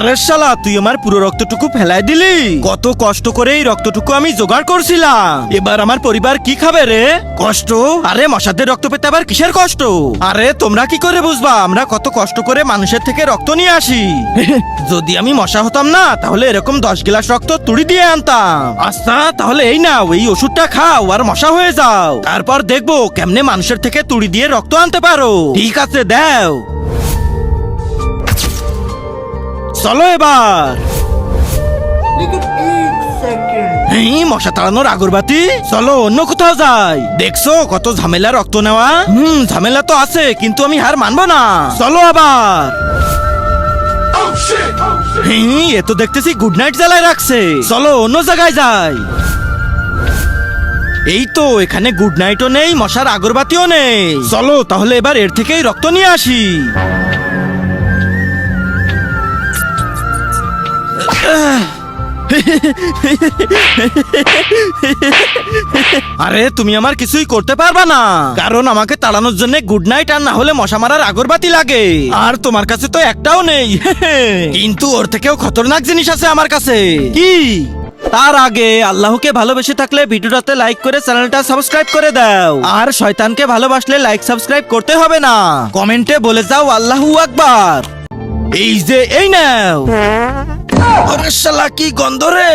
আরে শালা, তুই আমার পুরো রক্তটুকু ফেলাই দিলি। কত কষ্ট করে এই রক্তটুকু আমি জোগাড় করছিলাম, এবার আমার পরিবার কি খাবে রে? কষ্ট? আরে মশাদের রক্ত পেতে আবার কিসের কষ্ট? আরে তোমরা কি করে বুঝবা আমরা কত কষ্ট করে মানুষের থেকে রক্ত নিয়ে আসি। যদি আমি মশা হতাম না, তাহলে এরকম 10 গ্লাস রক্ত তুড়ি দিয়ে আনতাম। আচ্ছা তাহলে এই নাও, এই ওষুধটা খাও আর মশা হয়ে যাও, তারপর দেখবো কেমনে মানুষের থেকে তুড়ি দিয়ে রক্ত আনতে পারো। ঠিক আছে, দাও। চলো এবার। মশা তাড়ানোর আগরবাতি, চলো অন্য কোথাও যাই। দেখছো কত ঝামেলা রক্ত নেওয়া। ঝামেলা তো আছে, কিন্তু আমি হার মানবো না। চলো আবার। এ তো দেখতেছি গুড নাইট জ্বালায় রাখছে, চলো অন্য জায়গায় যাই। এই তো এখানে গুড নাইটও নেই, মশার আগরবাতিও নেই। চলো তাহলে এবার এর থেকেই রক্ত নিয়ে আসি। আরে তুমি আমার কিছুই করতে পারবা না, কারণ আমাকে তাড়ানোর জন্য গুড নাইট আর না হলে মশা মারার আগরবাতি লাগে, আর তোমার কাছে তো একটাও নেই। কিন্তু ওর থেকেও খতরনাক জিনিস আছে আমার কাছে। কি? তার আগে আল্লাহকে ভালোবেসে থাকলে ভিডিওটাতে লাইক করে চ্যানেলটা সাবস্ক্রাইব করে দাও, আর শয়তানকে ভালোবাসলে লাইক সাবস্ক্রাইব করতে হবে না, কমেন্টে বলে যাও আল্লাহু আকবার। এই যে এই নাও। আরে শালা কি গন্ধ রে।